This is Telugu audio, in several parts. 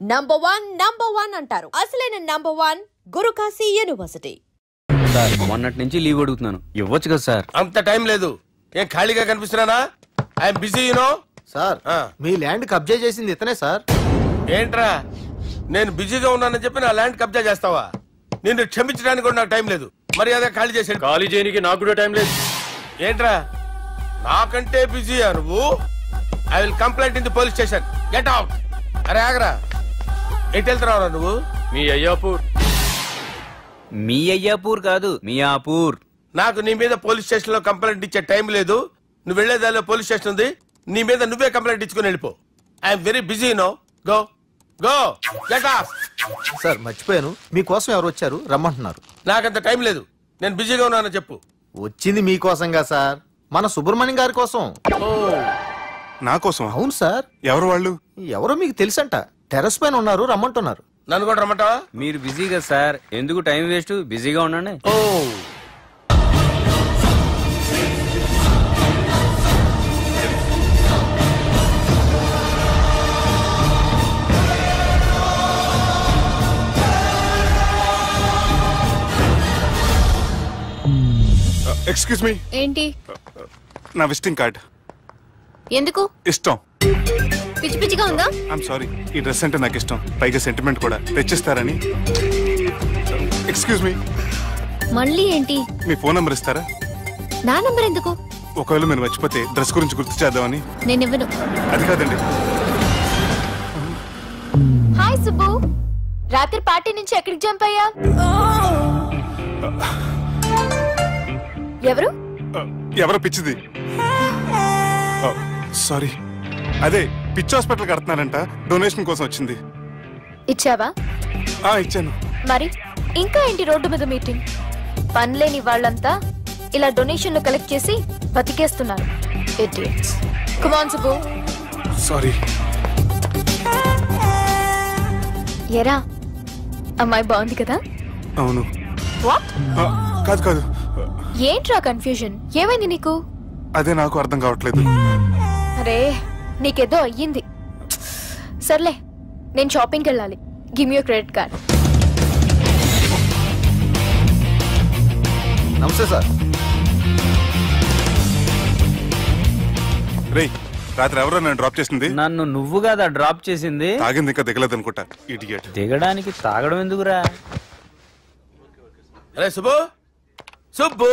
నంబర్ వన్ అంటారు. అసలైన నంబర్ 1 గురుకాశీ యూనివర్సిటీ. సార్ మొన్నటి నుంచి లీవ్ అడుగుతున్నాను, ఇవ్వచ్చు కదా సార్? అంత టైం లేదు. ఏం ఖాళీగా కనిపిస్తున్నానా? I'm busy you know. సార్ మీ ల్యాండ్ కబ్జా చేసింది ఇతనే సార్. ఏంట్రా నేను బిజీగా ఉన్నానని చెప్పి నా ల్యాండ్ కబ్జా చేస్తావా? నిన్ను క్షమించడానికి కూడా నాకు టైం లేదు. మరి అదే ఖాళీ చేసాడు. ఖాళీ చేయడానికి నాకు కూడా టైం లేదు. ఏంట్రా నాకంటే బిజీయా నువ్వు? I will complaint in the police station. Get out. అరే ఆగరా, ఎటు వెళ్తున్నావురా నువ్వు? మీ అయ్యాపూర్. మీ అయ్యాపూర్ కాదు, మియాపూర్. నాకు నీ మీద పోలీస్ స్టేషన్ లో కంప్లైంట్ ఇచ్చే టైం లేదు. నువ్వు వెళ్లేదాలో పోలీస్ స్టేషన్ ఉంది. నీ మీద నువ్వే కంప్లైంట్ ఇచ్చుకుని వెళ్ళిపో. I'm very busy no. Go go get off. Sir మర్చిపోయాను, మీకోసం ఎవరు వచ్చారు రమ్మంటున్నారు. నాకంత టైం లేదు, నేను బిజీగా ఉన్నానని చెప్పు. వచ్చింది మీకోసంగా సార్, మన సుబ్రహ్మణ్యం గారి కోసం. నా కోసం? అవును సార్. ఎవరు వాళ్ళు? ఎవరో మీకు తెలుసంట, టెర్రస్ పైన ఉన్నారు, రమ్మంటున్నారు. నన్ను కూడా రమ్మంటావా? మీరు బిజీగా సార్, ఎందుకు టైం వేస్ట్, బిజీగా ఉండండి. ఓ ఎక్స్క్యూజ్ మీ. ఏంటి? నా విజిటింగ్ కార్డ్. ఎందుకు? ఇష్టం. పిచ్చి పిచ్చిగా ఉందా? ఐఎమ్ సారీ, ఈ డ్రెస్ అంటే నాకు ఇష్టం, పైగా సెంటిమెంట్ కూడా. తెచ్చిస్తారని. Excuse me. మళ్ళీ ఏంటి? మీ ఫోన్ నంబర్ ఇస్తారా? నా నంబర్ ఎందుకు? ఒకవేళ మీరు మర్చిపోతే డ్రెస్ గురించి గుర్తు చేద్దామని. నేను ఇవ్వను. అది కాదండి. హాయ్ సుబ్బు, రాత్రి పార్టీ నుంచి ఎక్కడికి జంప్ అయ్యా? ఎవరు? ఎవరో పిచ్చిది. సారీ, అదే పిచ్చి హాస్పిటల్ కడుతున్నారంట, డొనేషన్ కోసం వచ్చింది. ఇచ్చావా? ఇచ్చాను. మరి ఇంకా ఏంటి రోడ్డు మీద మీటింగ్? పనిలేని వాళ్ళంతా ఇలా డొనేషన్లు కలెక్ట్ చేసి బతికేస్తున్నారు. Idiots. Come on Subbu. Sorry. ఎరా, అమ్మాయి బాగుంది కదా? అవును. వాట్? కాదు కాదు. ఏంట్రా కన్ఫ్యూజన్? ఏమైంది నీకు? అదే నాకు అర్థం కావట్లేదు. అరే నీకేదో అయ్యింది. సర్లే, నేను షాపింగ్కి వెళ్ళాలి. Give me your credit card. నమస్తే సార్. రేయ్, రాత్రి ఎవరో నన్ను డ్రాప్ చేసింది? నన్ను నువ్వు కదా డ్రాప్ చేసింది. తాగింది ఇంకా దిగలేదు అనుకుంటా. ఇడియట్. దిగడానికి తాగడం ఎందుకురా? అరే సుబ్బు, సుబ్బు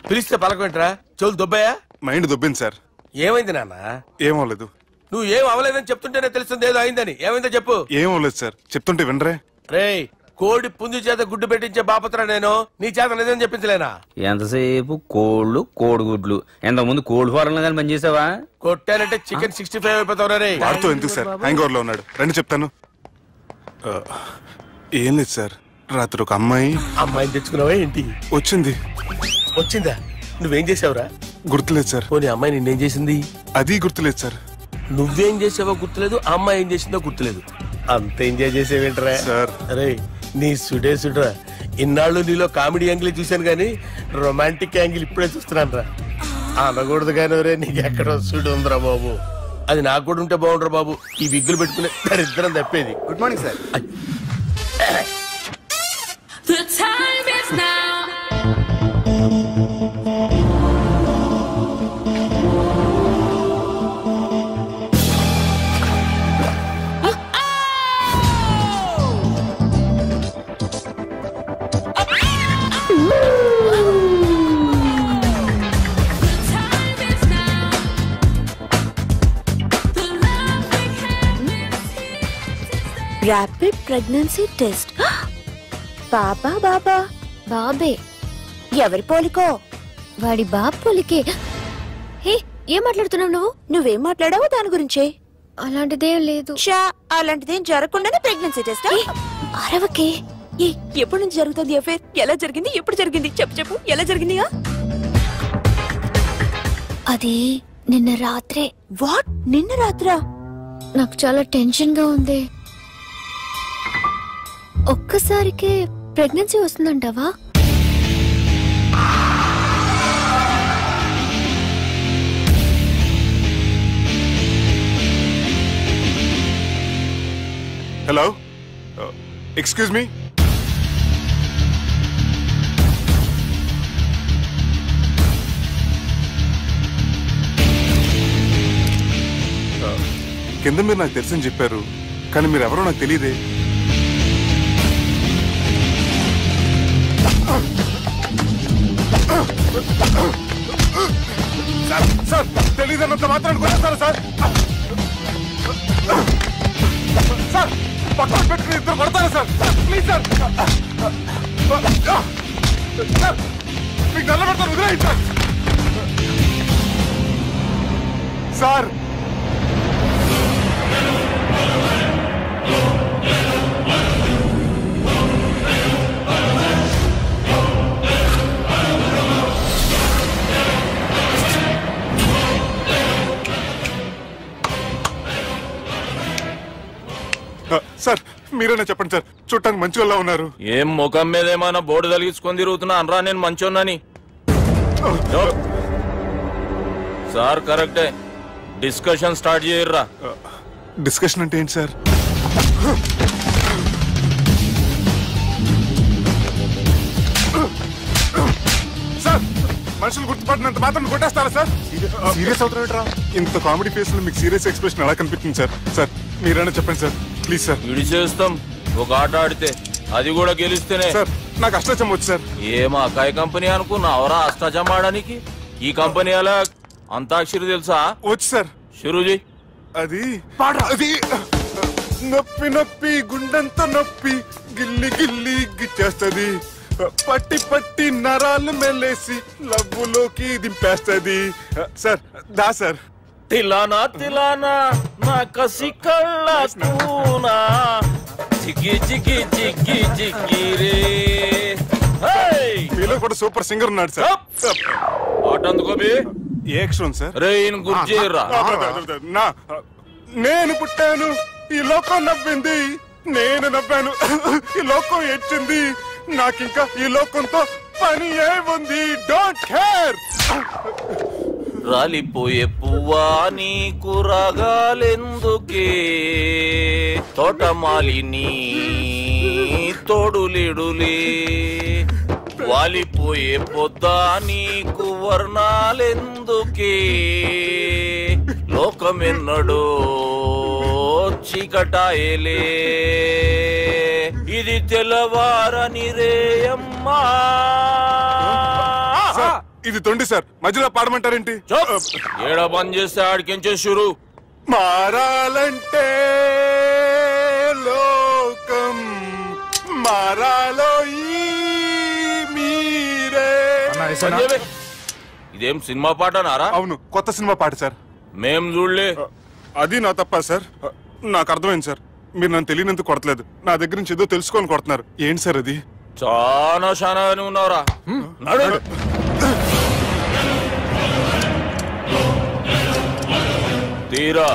పిలిస్తే పలకమేంట్రా? చెవులు దొబ్బాయా? Mind దొబ్బింది sir. ఏమైంది నాన్న? ఏమవలేదు. నువ్వు ఏం అవలేదని చెప్తుంటేనే తెలుస్తుంది ఏదో అయిందని. ఏమైందో చెప్పు. ఏమవలేదు సార్, చెప్తుంటే వినరే. రేయ్, కోడి పుంజు చేత గుడ్డు పెట్టించే బాపత్రా నేను. నీ చేత నిజం చెప్పించలేనా? ఎంతసేపు కోళ్ళు కోడిగుడ్లు. ఎంతకుముందు కోడి ఫారంలో కానీ పనిచేసావా? కొట్టానంటే చికెన్ 65 అయిపోతావు రే. వాడుతూ ఎందుకు సార్, హ్యాంగ్ ఓవర్ లో ఉన్నాడు. రండి చెప్తాను. ఏం లేదు సార్, రాత్రి ఒక అమ్మాయిని తెచ్చుకున్నావా ఏంటి? వచ్చిందా? నువ్వేం చేసావురా? గుర్తులేదు సార్. పోనీ అమ్మాయి నిన్నేం చేసింది? అది గుర్తులేదు సార్. నువ్వేం చేసావో గుర్తులేదు, ఆ అమ్మాయి ఏం చేసిందో గుర్తులేదు. అంత ఎంజాయ్ చేసేవేంట్రా సార్? అరే నీ సుడే సుడ్రా. ఇన్నాళ్ళు నీలో కామెడీ యాంగిల్ చూశాను కానీ రొమాంటిక్ యాంగిల్ ఇప్పుడే చూస్తున్నాను రా. అనకూడదు కానీ రే, నీకు ఎక్కడో సుడు ఉందిరా బాబు. అది నాకు కూడా ఉంటే బాగుండ్రా బాబు. ఈ విగ్గులు పెట్టుకునే దరిద్రం తప్పేది. Good morning sir. The time is now. Rapid pregnancy test. బాబా బాబా బాబే? ఎవరి పోలికో? వాడి బాబు పోలికే. హే, ఏం మాట్లాడుతున్నావు నువ్వు? నువ్వేం మాట్లాడావో దాని గురించే. అలాంటిదేం లేదు. షా, అలాంటిదేం జరగకుండానే ప్రెగ్నెన్సీ టెస్ట్? అరవకే. ఎప్పటి నుంచి జరుగుతుంది అఫేర్? ఎలా జరిగింది? ఎప్పుడు జరిగింది? చెప్పు చెప్పు, ఎలా జరిగింది? అది నిన్న రాత్రే. వాట్? నిన్న రాత్రా? నాకు చాలా టెన్షన్ గా ఉంది. ఒక్కసారికే ప్రెగ్నెన్సీ వస్తుందంటావా? Hello, excuse me. కింద మీరు నాకు తెలుసని చెప్పారు, కానీ మీరు ఎవరో నాకు తెలియదే. సార్ తెలీదన్నంత మాత్రాన్ని కొట్టేస్తారా సార్? సార్ పక్కన పెట్టుకుని ఇద్దరు కొడతారా సార్? ప్లీజ్ సార్, సార్ మీకు నల్ల పెడతాను, వదిలేయండి సార్. సార్ సార్ మీరేనా చెప్పండి సార్, చూడటానికి మంచి వాళ్ళ ఉన్నారు. ఏం ముఖం మీద ఏమైనా బోర్డు తలిగించుకొని తిరుగుతున్నా అనరా నేను మంచోన్నాని? సార్ కరెక్టే, డిస్కషన్ స్టార్ట్ చేయర్రా. డిస్కషన్ అంటే ఏంటి సార్? సార్ మనుషులు గుర్తుపట్టినంత మాత్రం కొట్టేస్తారా సార్? సీరియస్ అవుతారా? ఇంత కామెడీ ఫేస్ లో మీకు సీరియస్ ఎక్స్ప్రెషన్ ఎలా కనిపిస్తుంది సార్? సార్ మీరైనా చెప్పండి సార్, ప్లీజ్ సార్. విడి చేస్తాం ఒక ఆట ఆడితే, అది కూడా గెలిస్తేనే. సార్ నాకు అష్టాచమ్మ వచ్చు సార్. ఏం అకాయ కంపెనీ అనుకున్నావరా అష్టాచమ్మ ఆడడానికి? ఈ కంపెనీ అలా అంతాక్షరి తెలుసా? వచ్చు సార్. షురూజీ అది అది నొప్పి నొప్పి గుండెంతో నొప్పి గిల్లి గిల్లి గిచ్చేస్తది, పట్టి పట్టి నరాలు మెల్లేసి లవ్వులోకి దింపేస్తది. సార్ దా సార్. తిలానా తిలానా నా కసి కళ్ళ కూనా చిక్కి చిక్కి చిక్కి చిక్కి రే. మీలో కూడా సూపర్ సింగర్ ఉన్నాడు సార్. ఆట అందుకోబి ఏ అక్షరం సార్? రే ఈయన గుర్తు చేయరా. నేను పుట్టాను, ఈ లోకం నవ్వింది, నేను నవ్వాను, ఈ లోకం ఏడ్చింది, నాకింకా ఈ లోకంతో పని ఏముంది? Don't care. రాలిపోయే పువ్వా నీకు రాగాలెందుకే, తోటమాలిని తోడులిడులే, వాలిపోయే పొద్దా నీకు వర్ణాలెందుకే, లోకమెన్నడో చీకటాయలే, ఇది తెల్లవారని రేయమ్మా. ఇది తొండి సార్, మధ్యలో పాడమంటారేంటి? ఏడ బంద్ చేస్తే ఆడికించే షురు. మారాలంటే లోకం మారాలో ఈ మీరే. ఇదేం సినిమా పాట నారా? అవును, కొత్త సినిమా పాట సార్. మేం చూడలే. అది నా తప్ప సార్. నాకు అర్థమైంది సార్, మీరు నన్ను తెలియనందుకు కొడతలేదు, నా దగ్గర నుంచి ఏదో తెలుసుకొని కొడుతున్నారు. ఏంటి సార్ అది? చాలా శానాగానే ఉన్నావురా. నడు. తీరా.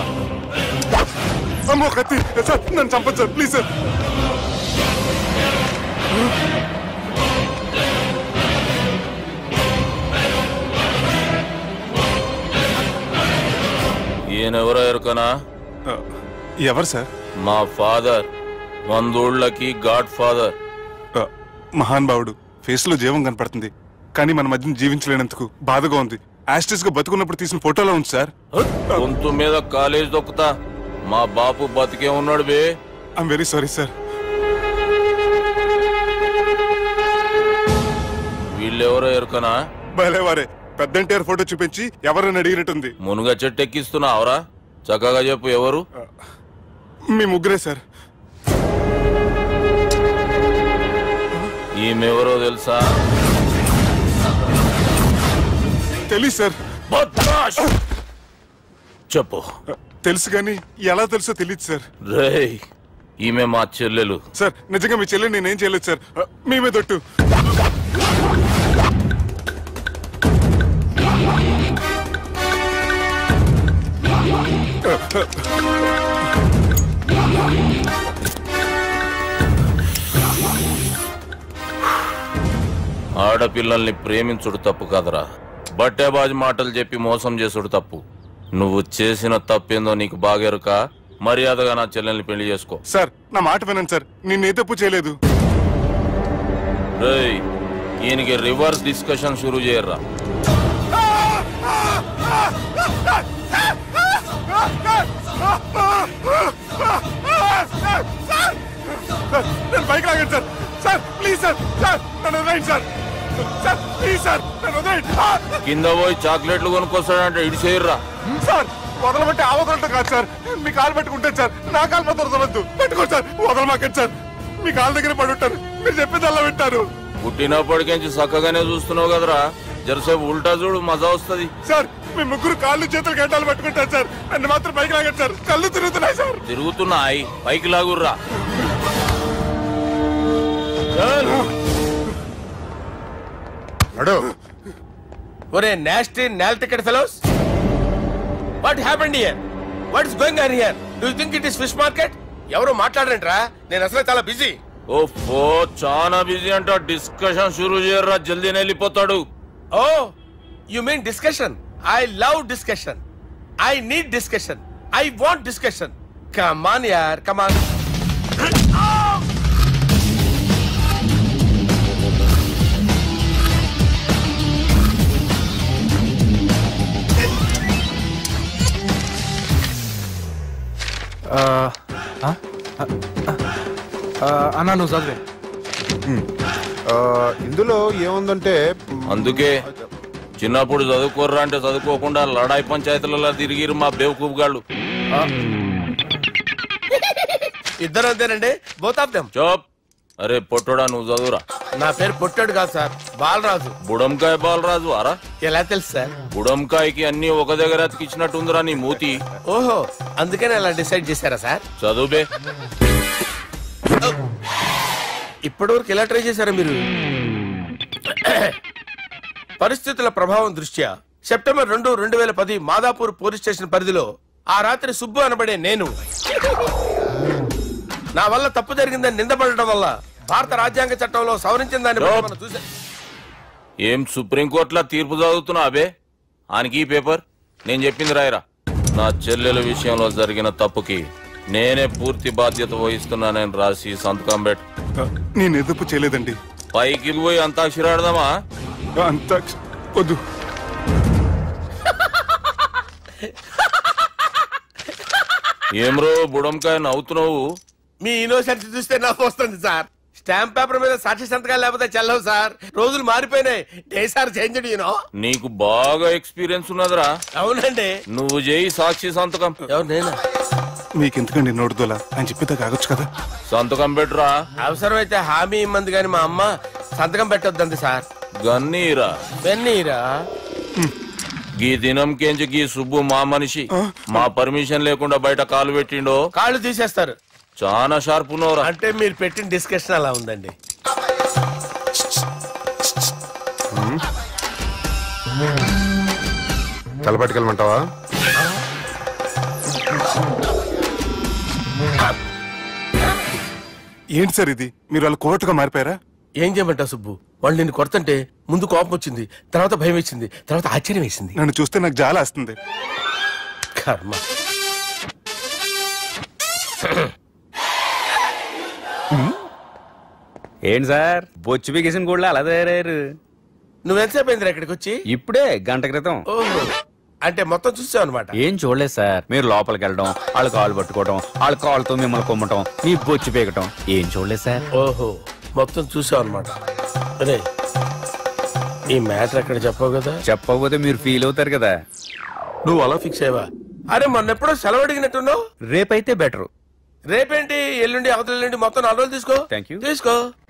అమ్మో కత్తి సార్, నన్ను చంపదు సార్, ప్లీజ్ సార్. ఈయనెవరో ఎరుకనా? ఎవరు సార్? మా ఫాదర్, 100 గాడ్ ఫాదర్. మహాన్ భావుడు, ఫేస్ లో జీవం కనపడుతుంది, కానీ మన మధ్యన జీవించలేనందుకు బాధగా ఉంది. యాస్టిస్ గా బతుకున్నప్పుడు తీసిన ఫోటోలో ఉంది సార్. గొంతు మీద కాలేజ్ దొక్కుతా, మా బాపు బతికే ఉన్నాడు బే. I'm very sorry sir. వీళ్ళెవరో ఎరుకనా? భలేవారే, పెద్ద ఎన్టీఆర్ ఫోటో చూపించి ఎవరని అడిగినట్టుంది. మునుగ చెట్టు ఎక్కిస్తున్నావురా? చక్కగా చెప్పు ఎవరు? మీ ముగ్గురే సార్. ఈమెవరో తెలుసా? తెలీదు సార్. చెప్పు. తెలుసు కానీ ఎలా తెలుసో తెలియదు సార్. రేయ్, ఈమె మా చెల్లెలు. సార్ నిజంగా మీ చెల్లెలు నేనేం చేయలేదు సార్, మీ మీద ఒట్టు. ఆడపిల్లల్ని ప్రేమించుడు తప్పు కాదరా, బట్టేబాజు మాటలు చెప్పి మోసం చేసుడు తప్పు. నువ్వు చేసిన తప్పేందో నీకు బాగెరుక. మర్యాదగా నా చెల్లెల్ని పెళ్లి చేసుకో. సార్ నా మాట వినండి సార్, నేను ఏ తప్పు చేయలేదు. రేయ్, ఈయనకి రివర్స్ డిస్కషన్ షురూ చేయర్రా. నేను బైక్ లాగండి sir. Sir please sir, sir నన్ను వదిలేయండి సార్. సార్ ప్లీజ్ సార్ నన్ను వదిలేయండి. కింద పోయి చాక్లెట్లు కొనుక్కొస్తాడంటే ఇటు చేయర్రా. సార్ వదలబట్టి ఆ వదలటం కాదు సార్, మీ కాలు పెట్టుకుంటాను సార్. నా కాలు మాత్రం వదలవద్దు, పెట్టుకోండి సార్. వదలమాకండి సార్, మీ కాలు దగ్గర పడి ఉంటారు. మీరు చెప్పేది అలా వింటారు. పుట్టినప్పటికేంచి చక్కగానే చూస్తున్నావు కదరా, జరసేపు ఉల్టా చూడు, మజా వస్తుంది. సార్ మీ ముగ్గురు కాళ్ళు చేతులు గంటలు పట్టుకుంటారు సార్, నన్ను మాత్రం పైకి లాగండి సార్. కళ్ళు తిరుగుతున్నాయి సార్. తిరుగుతున్నాయి, పైకి లాగుర్రా. ఒరే nasty null ticket fellows, what happened here? What is going on here? Do you think it is fish market? ఎవరు మాట్లాడరంట్రా, నేను అసలే చాలా బిజీ. ఓఫో, చాలా బిజీ అంట. డిస్కషన్ షురూ చేయర్రా, జల్దీ వెళ్ళిపోతాడు. Oh you mean discussion? I love discussion. I need discussion. I want discussion. Come on యార్, కమ్ ఆన్. అన్నా నువ్వు చదివే. ఇందులో ఏముందంటే అందుకే చిన్నప్పుడు చదువుకోర్రా అంటే చదువుకోకుండా లడాయి పంచాయతీలలో తిరిగిరు మా బేవకూఫ్ గాళ్ళు. ఇద్దరు అంతేనండి, బోత్ ఆఫ్ దెమ్. చోప్. అరే పొట్టోడా, నువ్వు చదువురా. నా పేరు పొట్టాడు కాదు సార్, బాలరాజు. బుడంకాయ బాలరాజు అరా? ఎలా తెలుసు సార్? బుడంకాయకి అన్ని ఒక దగ్గర అతికిచ్చినట్టుందిరా నీ మూతి. ఓహో, అందుకని అలా డిసైడ్ చేశారా సార్? చదువుబే. ఇప్పటి వరకు ఎలా ట్రై చేశారా మీరు? పరిస్థితుల ప్రభావం దృష్ట్యా సెప్టెంబర్ 2, 2010 మాదాపూర్ పోలీస్ స్టేషన్ పరిధిలో ఆ రాత్రి సుబ్బు అనబడే నేను నా వల్ల తప్పు జరిగిందని నిందపడటం వల్ల భారత రాజ్యాంగ చట్టంలో సవరించిన దాన్ని మనం చూసా. ఏం సుప్రీంకోర్టులో తీర్పు చదువుతున్నా అబే? ఆనికి ఈ పేపర్ నేను చెప్పింది రాయరా. నా చెల్లెల విషయంలో జరిగిన తప్పుకి నేనే పూర్తి బాధ్యత వహిస్తున్నానని రాసి సంతకం పెట్టు. నేను ఏ తప్పు చేయలేదండి. పైకి పోయి అంతాక్షరి ఆడదామా? అంత వద్దు. ఏమ్రో బుడంకాయ నవ్వుతున్నావు? మీ ఇన్నోసెన్స్ చూస్తే నాకు వస్తుంది సార్. స్టాంప్ పేపర్ మీద సాక్షి సంతకాలు లేకపోతే చెల్లవు సార్. రోజులు మారిపోయినాయి. Day sir change you know. నీకు బాగా ఎక్స్పీరియన్స్ ఉన్నదిరా. అవునండి. నువ్వు చేయి సాక్షి సంతకం. ఎవరు నేనా? మీకు ఎందుకండి నోడుదోలా, ఆయన చెప్పేదా కాగొచ్చు కదా. సంతకం పెట్టురా. అవసరమైతే హామీ ఇమ్మంది కానీ మా అమ్మ సంతకం పెట్టొద్దండి సార్. గన్నీరా వెన్నీరా. గీ దినం కేంచి గీ సుబ్బు మా మనిషి. మా పర్మిషన్ లేకుండా బయట కాలు పెట్టిండో కాళ్ళు తీసేస్తారు. చాలా షార్ప్ ఉన్నవరా. అంటే మీరు పెట్టిన డిస్కషన్ అలా ఉందండి. తలపట్టుకెళ్ళమంటావా? ఏంటి సార్ ఇది, మీరు వాళ్ళు కోర్టుగా మారిపోయారా? ఏం చేయమంటావు సుబ్బు? వాళ్ళు నిన్ను కొడుతుంటే ముందు కోపం వచ్చింది, తర్వాత భయం వేసింది, తర్వాత ఆశ్చర్యం వేసింది. నన్ను చూస్తే నాకు జాలా వస్తుంది. కర్మ. ఏంటి సార్ బొచ్చు బిగేసిన కూడా అలా తయారయ్యారు? నువ్వెంతసేపు అయిందిరా ఇక్కడికి వచ్చి? ఇప్పుడే గంట క్రితం. ఓహో, అంటే మొత్తం చూసావు అనమాట. ఏం చూడలేదు సార్. మీరు లోపలికి వెళ్ళడం, వాళ్ళ కాళ్ళు పట్టుకోవడం, వాళ్ళ కాళ్ళతో మిమ్మల్ని కొమ్మటం, మీ బొచ్చు పీకటం ఏం చూడలేదు సార్. ఓహో, మొత్తం చూసావు అనమాట. అరే ఈ మ్యాటర్ అక్కడ చెప్పావు కదా. చెప్పకపోతే మీరు ఫీల్ అవుతారు కదా. నువ్వు అలా ఫిక్స్ అయ్యవా? అరే మొన్నెప్పుడో సెలవు అడిగినట్టున్నావు. రేపైతే బెటర్. రేపేంటి, ఎల్లుండి, అవతల ఎల్లుండి, మొత్తం 4 రోజులు తీసుకో. Thank you. తీసుకో.